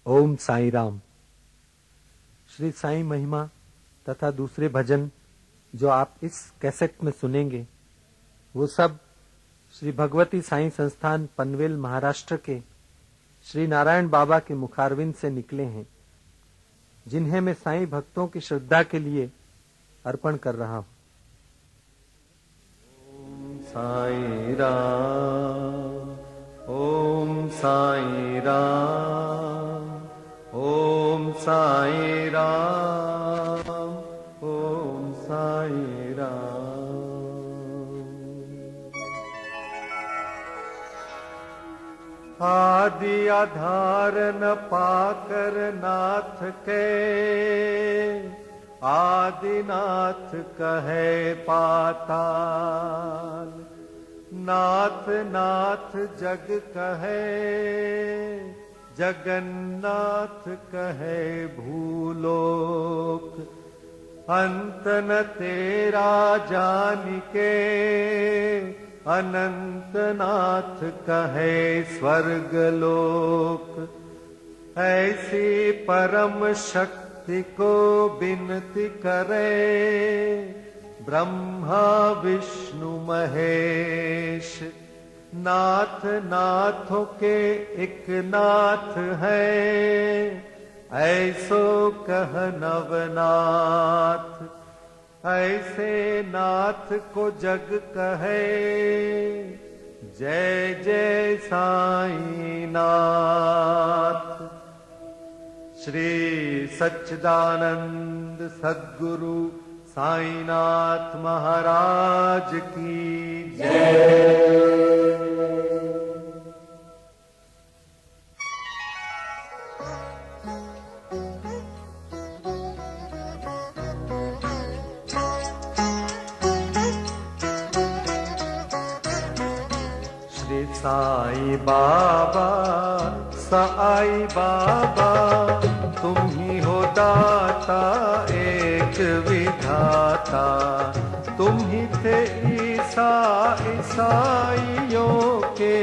ओम साई राम। श्री साई महिमा तथा दूसरे भजन जो आप इस कैसेट में सुनेंगे वो सब श्री भगवती साई संस्थान पनवेल महाराष्ट्र के श्री नारायण बाबा के मुखारविंद से निकले हैं, जिन्हें मैं साई भक्तों की श्रद्धा के लिए अर्पण कर रहा हूं। ओम साई राम, ओम साई राम, ओम साई राम, ओम साई राम। आदि आधार न पाकर नाथ के, आदिनाथ कहे पाताल। नाथ नाथ जग कहे, जगन्नाथ कहे भूलोक। अंत न तेरा जानिके, अनंतनाथ कहे स्वर्गलोक। ऐसी परम शक्ति को बिनती करे, ब्रह्मा विष्णु महेश। नाथ नाथों के एक नाथ है, ऐसो कह नवनाथ। ऐसे नाथ को जग कहे, जय जय साई नाथ। श्री सच्चिदानंद सद्गुरु साईनाथ महाराज की जय। श्री साई बाबा, साई बाबा, तुम ही हो दाता एक विधाता। तुम ही थे ईसा ईसाइयों के,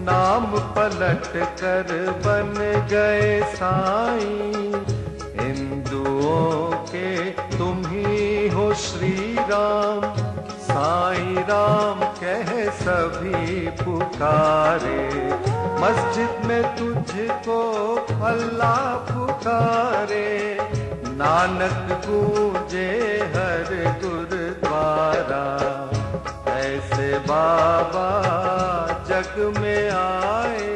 नाम पलट कर बन गए साई। हिंदुओं के तुम ही हो श्री राम, साई राम कह सभी पुकारे। मस्जिद में तुझको अल्लाह पुकारे, नानक गूंजे हर गुरुद्वारा। ऐसे बाबा जग में आए,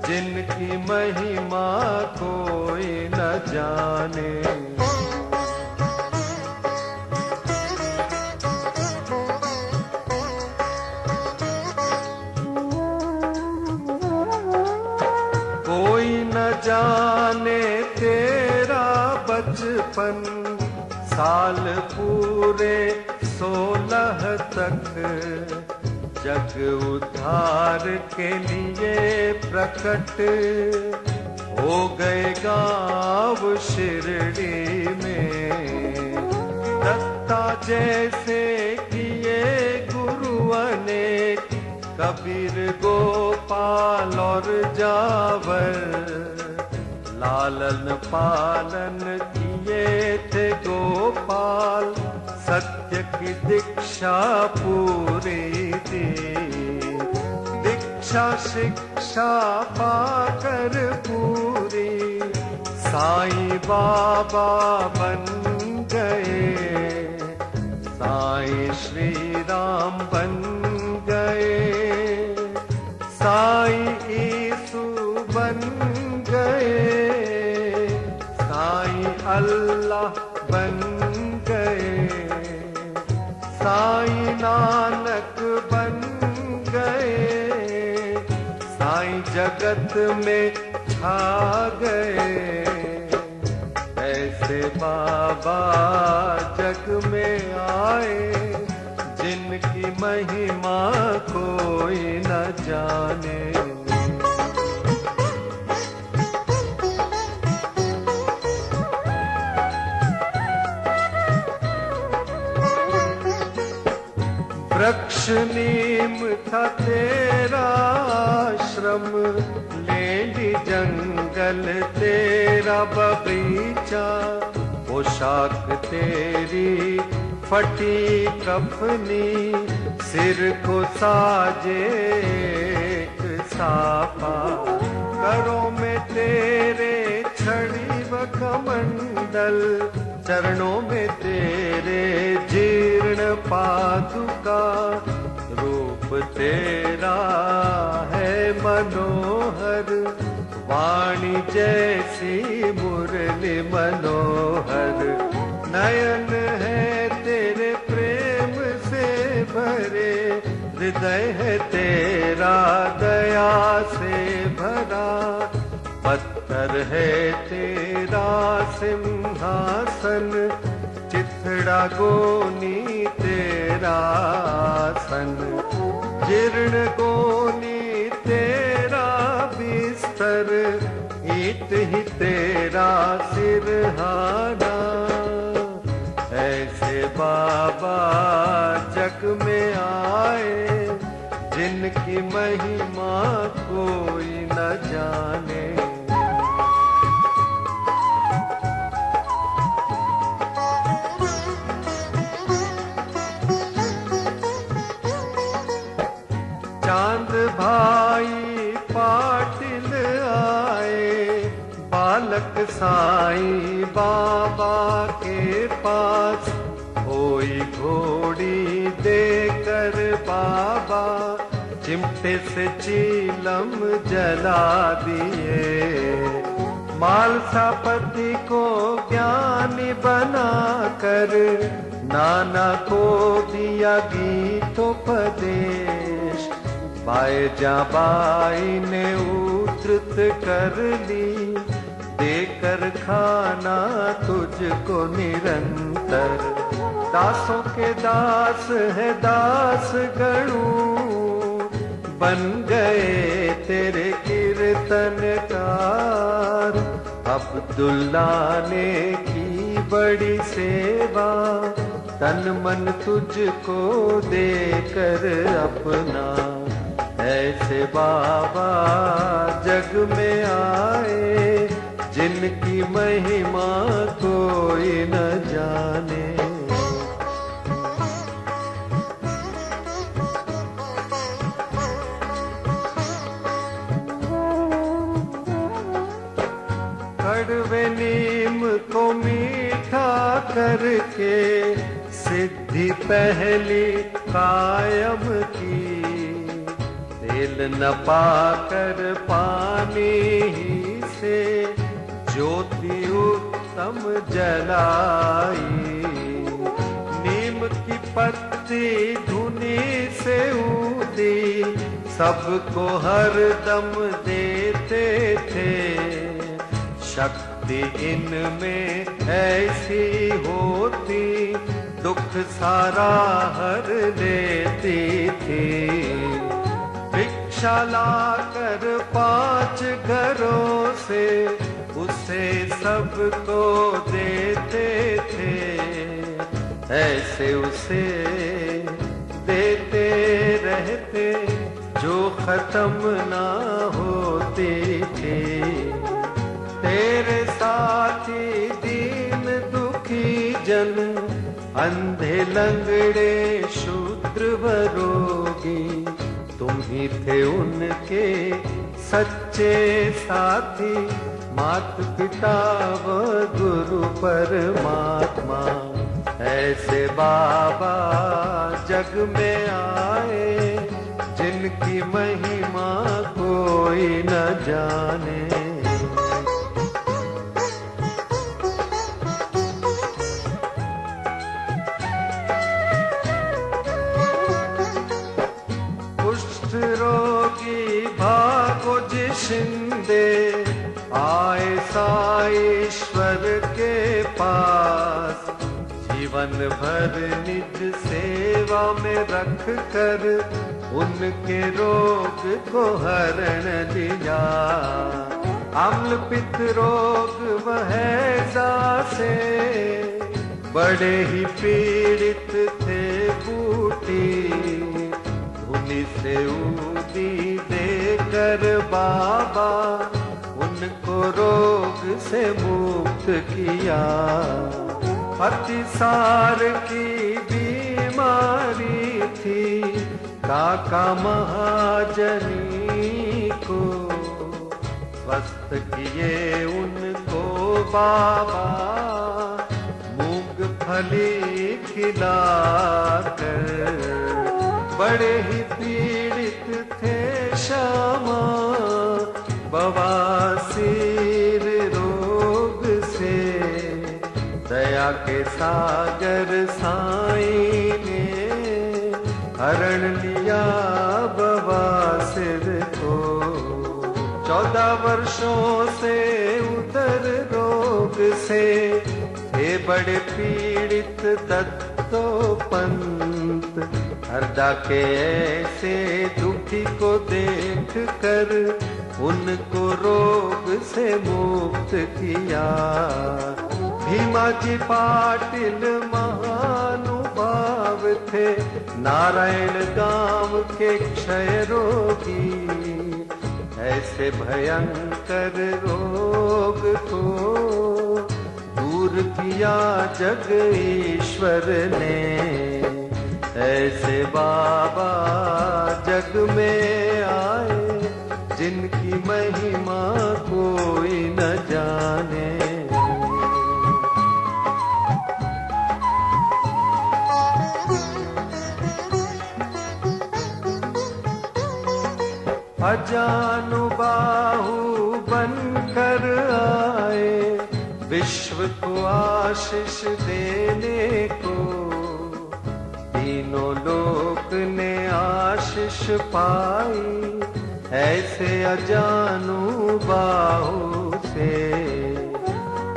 जिनकी महिमा कोई न जाने। कोई न जाने तेरा बचपन, साल पूरे 16 तक। जग उद्धार के लिए प्रकट हो गए गाँव शिरडी में। दत्ता जैसे किए गुरु अनेक, कबीर गोपाल और जावर। लालन पालन किए थे गोपाल, सत्य की दीक्षा पूरी दी। दीक्षा शिक्षा पाकर पूरी, साईं बाबा बन गए। साईं श्री राम बन गए, साईं ईसु बन गए। साईं अल्लाह बन गए, साईं नानक बन गए। साईं जगत में छा गए। ऐसे बाबा जग में आए, जिनकी महिमा कोई न जाने। वृक्ष नीम था तेरा आश्रम, ले ली जंगल तेरा बगीचा, पोशाक तेरी फटी कफनी, सिर को साजे एक साफा, करों में तेरे छड़ी व कमंडल, चरणों में तेरे जीर्ण पादुका, रूप तेरा है मनोहर, वाणी जैसी मुरली मनोहर, नयन है तेरे प्रेम से भरे, हृदय है तेरा दया से भरा, पत्थर है तेरा सिंहासन, चिथड़ा गोनी तेरा आसन, जीर्ण गोनी तेरा बिस्तर, ईट ही तेरा सिरहाना, ऐसे बाबा जग में आए जिनकी महिमा कोई न जाने। चांद भाई पाटिल आए, बालक साईं बाबा के पास, कोई घोड़ी देकर बाबा चिमटे से चीलम जला दिए, मालसापति को ज्ञानी बनाकर नाना को दिया गीतोपदेश, बाई ने उद्धृत कर ली, देकर खाना तुझको निरंतर, दासों के दास है दास गणू, बन गए तेरे कीर्तनकार, अब्दुल्ला ने की बड़ी सेवा, तन मन तुझको देकर अपना, ऐसे बाबा जग में आए जिनकी महिमा कोई न जाने। कड़वे नीम को मीठा करके सिद्धि पहली कायम की, तेल न पाकर पानी ही से ज्योति उत्तम जलाई, नीम की पत्ती धुनी से ऊदी, सबको हर दम देते थे, शक्ति इनमें ऐसी होती, दुख सारा हर लेती थी, भिक्षा लाकर 5 घरों से उसे सबको देते थे, ऐसे उसे देते रहते जो खत्म ना होती थी, तेरे साथी दीन दुखी जन, अंधे लंगड़े शूद्र व रोगी, तुम ही थे उनके सच्चे साथी, मात पिता व गुरु परमात्मा, ऐसे बाबा जग में आए जिनकी महिमा कोई न जाने। रोगी भागो जिशिंदे, आए साईश्वर के पास, जीवन भर निज सेवा में रख कर उनके रोग को हरण लिया, अम्ल पित्त रोग व हैजा से बड़े ही पीड़ित थे बूटी, धुनी से ऊदी देकर बाबा से मुक्त किया। अतिसार की बीमारी थी काका महाजनी को, स्वस्थ किए उनको बाबा मूंगफली खिलाकर। बड़े ही पीड़ित थे श्यामा बवासीर रोग से, दया के सागर साईं ने हरण लिया बवासीर को। 14 वर्षों से उदर रोग से थे बड़े पीड़ित दत्तोपंत। हरदा के ऐसे दुखी को देख कर उनको रोग से मुक्त किया। भीमाजी पाटिल महानुभाव थे, नारायण गांव के क्षय रोगी। ऐसे भयंकर रोग को दूर किया जग ईश्वर ने। ऐसे बाबा जग में आए जिनकी महिमा कोई न जाने। अजानुबाहु बनकर आए विश्व को आशीष देने को। तीनों लोक ने आशीष पाई ऐसे अजानुबाहु से।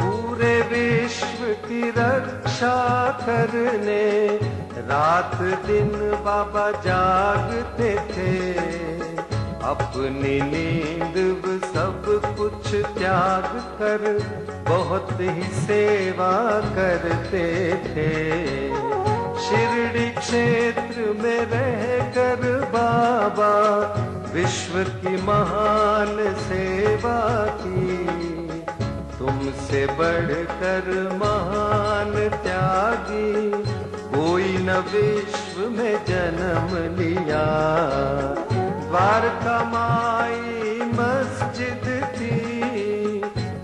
पूरे विश्व की रक्षा करने रात दिन बाबा जागते थे। अपनी नींद सब कुछ त्याग कर बहुत ही सेवा करते थे। शिरडी क्षेत्र में रहकर बाबा विश्व की महान सेवा की। तुमसे बढ़कर महान त्यागी कोई न विश्व में जन्म लिया। द्वारका माई मस्जिद थी,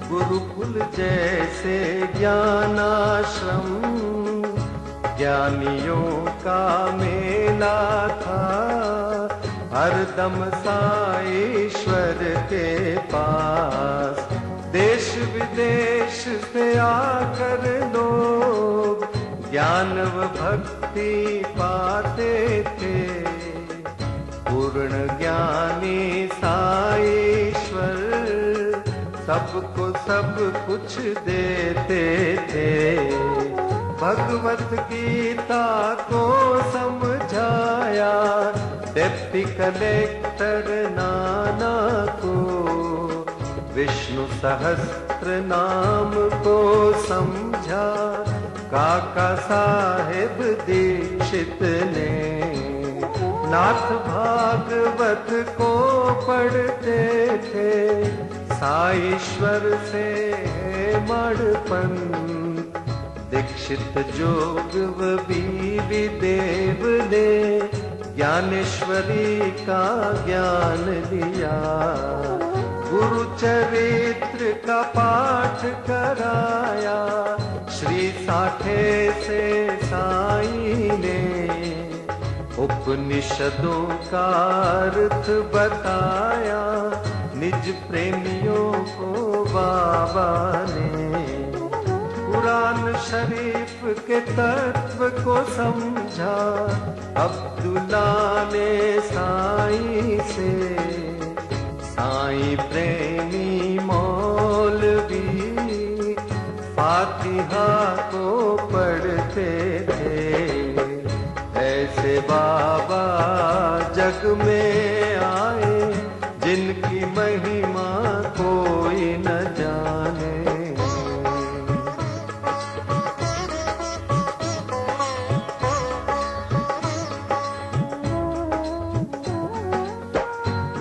गुरुकुल जैसे ज्ञानाश्रम। ज्ञानियों का मेला था हरदम साईश्वर के पास। देश विदेश से आकर लोग ज्ञान व भक्ति पाते थे। पूर्ण ज्ञानी साईश्वर सबको सब कुछ देते थे। भगवत गीता को समझाया डिप्टी कलेक्टर नाना को। विष्णु सहस्त्र नाम को समझा काका साहेब दीक्षित ने। नाथ भागवत को पढ़ते थे साईश्वर से मणपन। दीक्षित जोग व बीवी देव ने ज्ञानेश्वरी का ज्ञान लिया। गुरु चरित्र का पाठ कराया श्री साठे से साईं ने। उपनिषदों का अर्थ बताया निज प्रेमियों को बाबा ने। कुरान शरीफ के तत्व को समझा अब्दुल्ला ने साईं से। साईं प्रेमी मौलवी फातिहा को पढ़ते थे। ऐसे बाबा जग में आए जिनकी महिमा कोई न जाने।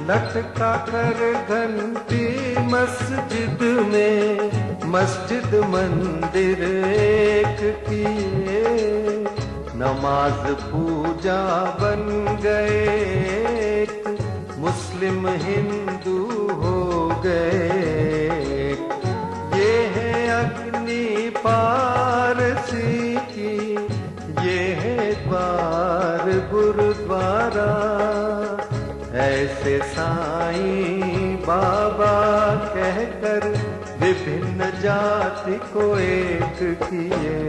लटका कर घंटी मस्जिद में मस्जिद मंदिर एक किए, नमाज पूजा बन गए, मुस्लिम हिंदू हो गए। ये है अग्नि पारसी की, ये है द्वार गुरुद्वारा। ऐसे साईं बाबा कहकर विभिन्न जाति को एक किए।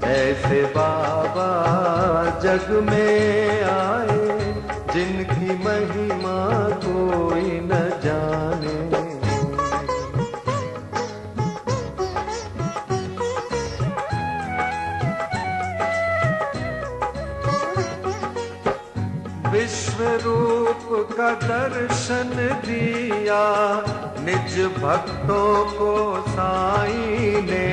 ऐसे बाबा जग में आए, जिनकी महिमा कोई न जाने। विश्व रूप का दर्शन दिया निज भक्तों को साईं ने।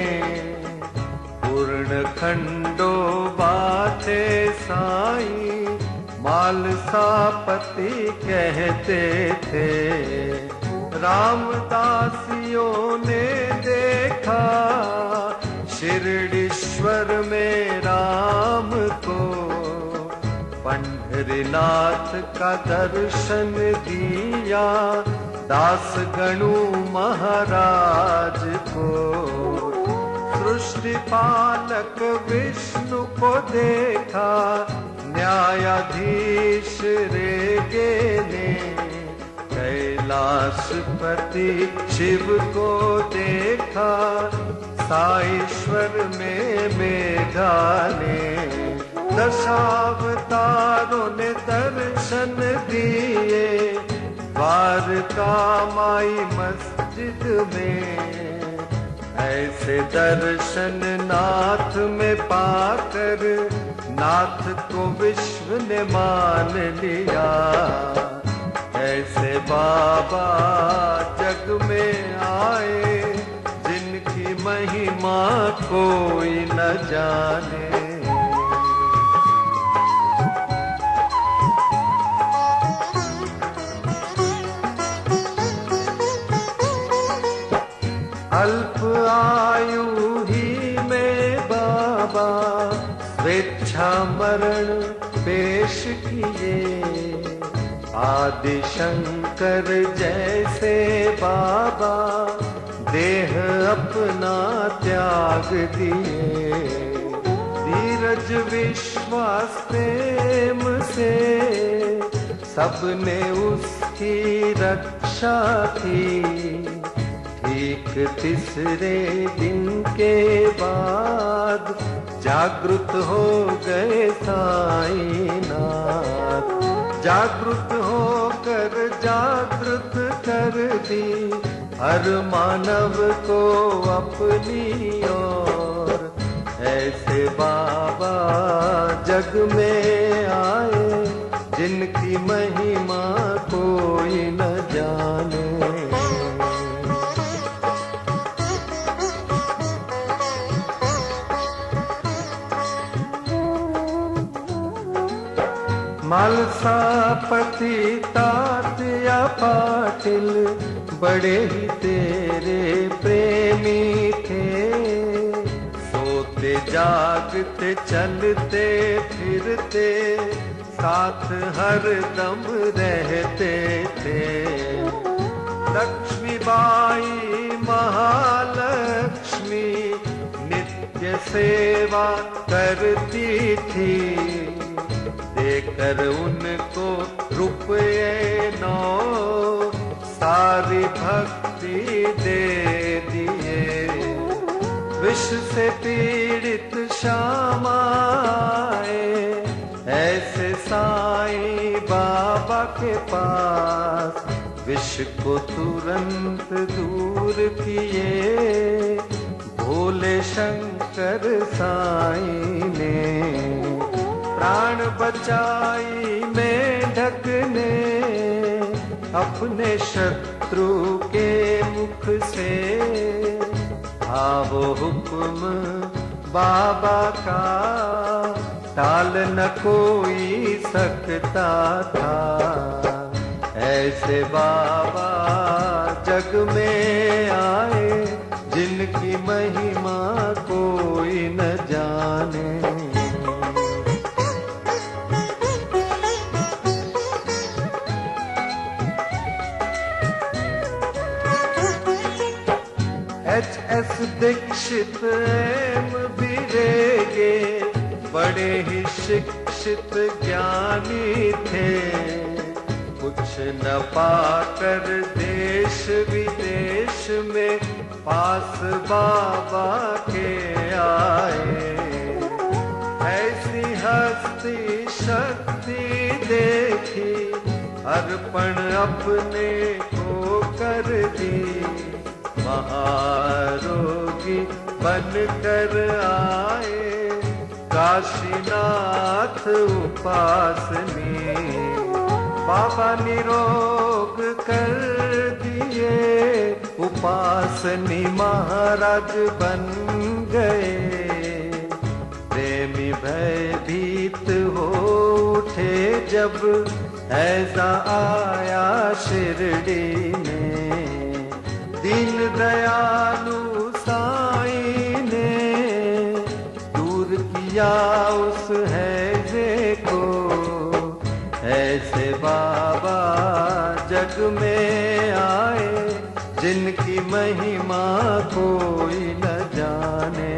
पूर्ण खंडो बाते साईं मालसापति कहते थे। रामदासियों ने देखा शिरडीश्वर में राम को। पंढरीनाथ का दर्शन दिया दास गणु महाराज को। सृष्टि पालक विष्णु को देखा न्यायाधीश रेगे ने। कैलाशपति शिव को देखा साईश्वर में मेघा ने। दशावतारों ने दर्शन दिए द्वारका माई मस्जिद में। ऐसे दर्शन नाथ में पाकर नाथ को विश्व ने मान लिया। ऐसे बाबा जग में आए, जिनकी महिमा कोई न जाने। अल्प आयु ही में बाबा स्वेच्छा मरण पेश किए। आदि शंकर जैसे बाबा देह अपना त्याग दिए। धीरज विश्वास प्रेम से सबने उसकी रक्षा की। ठीक तीसरे दिन के बाद जागृत हो गए साईनाथ। जागृत होकर जागृत कर दी हर मानव को अपनी ओर। ऐसे बाबा जग में आए, जिनकी महिमा कोई न जाने। मालसापति तात्या पाटिल बड़े ही तेरे प्रेमी थे। सोते जागते चलते फिरते साथ हर दम रहते थे। लक्ष्मीबाई महालक्ष्मी नित्य सेवा करती थी। देकर उनको रुपये 9 सारी भक्ति दे दिए। विष से पीड़ित श्याम आए, ऐसे साईं बाबा के पास। विष को तुरंत दूर किए भोले शंकर साईं ने। प्राण बचाई मेंढक ने अपने शत्रु के मुख से। था वो हुक्म बाबा का टाल न कोई सकता था। ऐसे बाबा जग में आए, जिनकी महिमा कोई न जाने। H.S. दीक्षित एम बिरेगे बड़े ही शिक्षित ज्ञानी थे, कुछ न पाकर देश विदेश में पास बाबा के आए। ऐसी हस्ती शक्ति देखी, अर्पण अपने को कर दी, महारोगी बनकर आए काशीनाथ उपासनी। बाबा निरोग कर दिए, उपासनी महाराज बन गए। प्रेमी भयभीत हो उठे जब ऐसा आया शिरडी में। दीन दयालु साईं ने दूर किया उस हैजे को। ऐसे बाबा जग में आए, जिनकी महिमा कोई न जाने।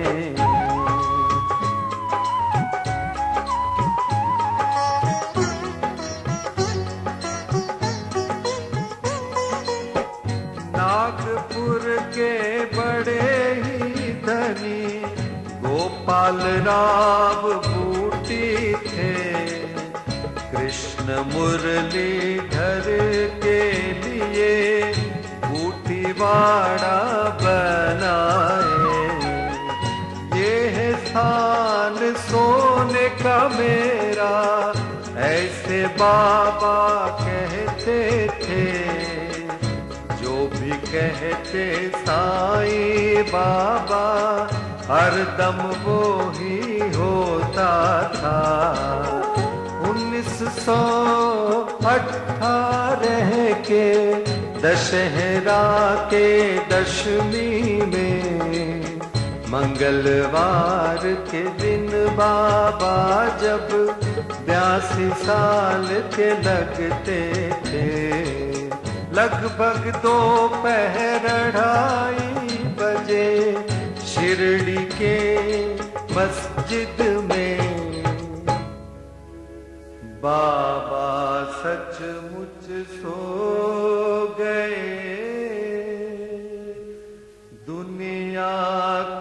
नागपुर के बड़े ही धनी गोपाल राव बूटी थे, कृष्ण मुरलीधर के लिए बूटीवाड़ा बनाए। ये है स्थान सोने का मेरा, ऐसे बाबा कहते थे। जो भी कहते साईं बाबा, हरदम वो ही होता था। 1918 के दशहरा के दशमी में, मंगलवार के दिन बाबा जब 82 साल के लगते थे, लगभग 2पहर 2:30 बजे शिरडी के मस्जिद में बाबा सचमुच सो गए। दुनिया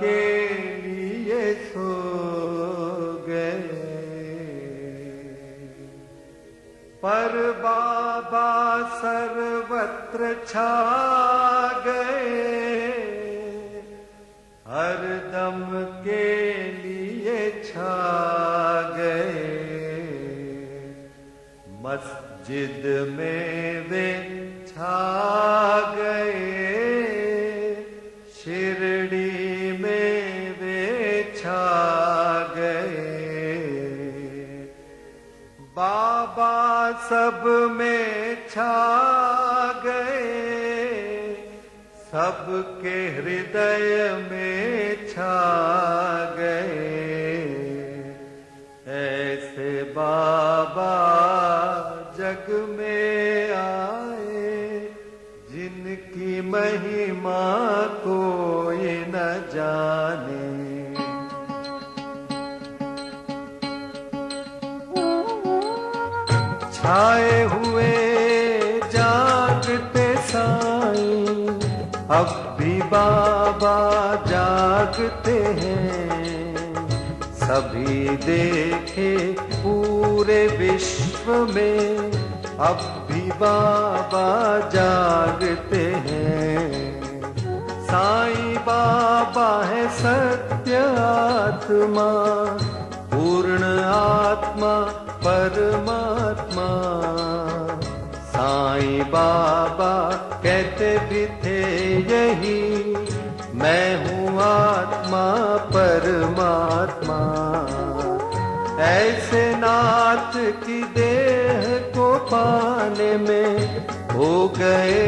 के लिए सो गए, पर बाबा सर्वत्र छा गए। हर दम के लिए छा गए। मस्जिद में वे छा गए, शिरडी में वे छा गए। बाबा सब में छा गए, सबके हृदय में छा गए। ऐसे बाबा जग में आए, जिनकी महिमा कोई न जाने। छाए हुए जागते साईं, अब भी बाबा जागते हैं। सभी देखे पूरे विश्व में, अब भी बाबा जागते हैं। साईं बाबा है सत्य आत्मा, पूर्ण आत्मा परमात्मा। साईं बाबा कहते भी थे यही, मैं हूँ आत्मा परमात्मा। ऐसे नाथ की देह को पाने में हो गए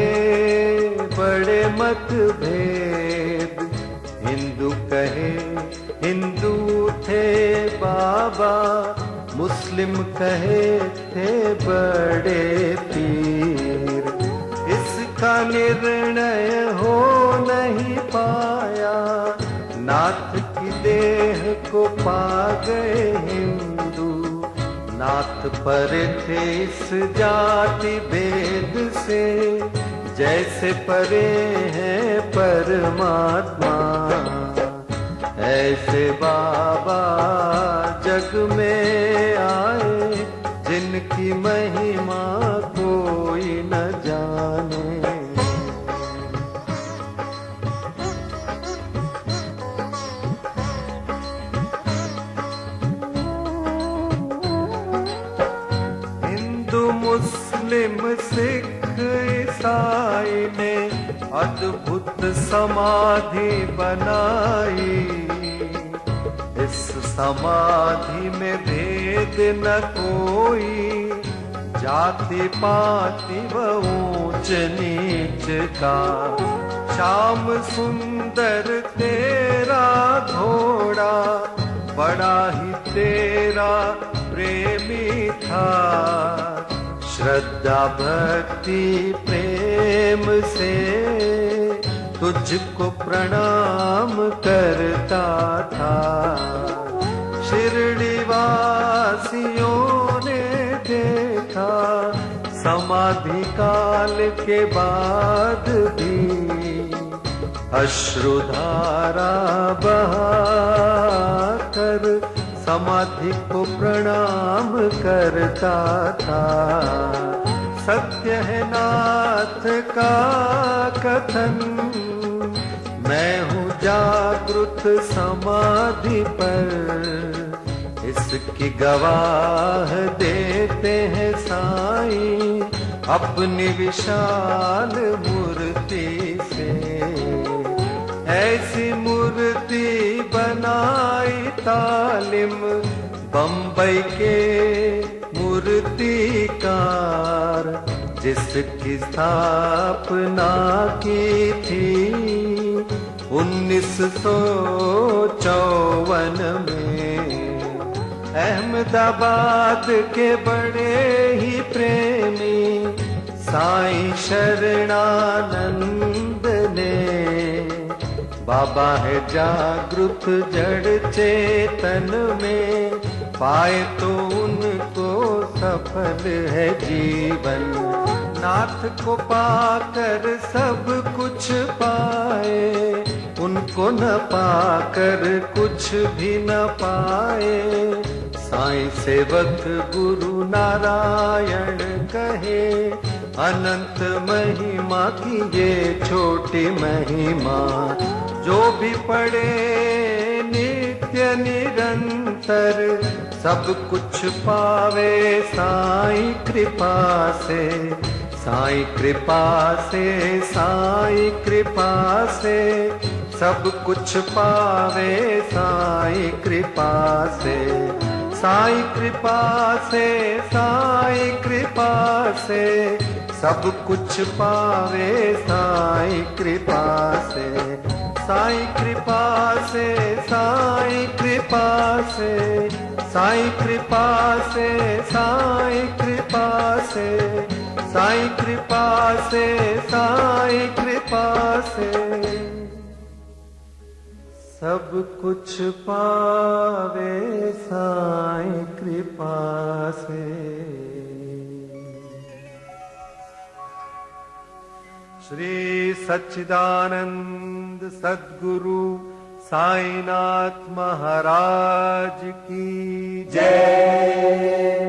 बड़े मतभेद। हिंदू कहे हिंदू थे बाबा, मुस्लिम कहे थे बड़े पीर। इसका निर्णय हो नहीं पाया, नाथ की देह को पा गए हिंदू। नाथ पर थे इस जाति भेद से, जैसे परे हैं परमात्मा। ऐसे बाबा जग में आए, जिनकी महिमा कोई न जाने। हिंदू मुस्लिम सिख ईसाई ने अद्भुत समाधि बनाई। इस समाधि में भेद न कोई, जाति पाति व ऊंच नीच का। श्याम सुंदर तेरा घोड़ा, बड़ा ही तेरा प्रेमी था। श्रद्धा भक्ति प्रेम से तुझको प्रणाम करता था। शिरडी वासियों ने देखा, समाधि काल के बाद भी अश्रुधारा बहाकर समाधि को प्रणाम करता था। सत्य है नाथ का कथन, मैं हूँ जागृत समाधि पर। इसकी गवाह देते हैं साईं अपनी विशाल मूर्ति से। ऐसी मूर्ति बनाई तालिम बम्बई के मूर्तिकार, जिसकी स्थापना की थी 1954 में। अहमदाबाद के बड़े ही प्रेमी साईं शरणानंद ने, बाबा है जागृत जड़ चेतन में, पाए तो उनको सफल है जीवन। नाथ को पाकर सब कुछ पाए, उनको न पाकर कुछ भी न पाए। साईं सेवक गुरु नारायण कहे, अनंत महिमा की ये छोटी महिमा। जो भी पढ़े नित्य निरंतर, सब कुछ पावे साईं कृपा से। साईं कृपा से, साईं कृपा से, सब कुछ पावे साईं कृपा से। साईं कृपा से, साईं कृपा से, सब कुछ पावे साईं कृपा से। साईं कृपा से, साईं कृपा से, साईं कृपा से, साईं कृपा से, साईं कृपा से, साईं कृपा से, सब कुछ पावे साईं कृपा से। श्री सच्चिदानंद सद्गुरु साईनाथ महाराज की जय।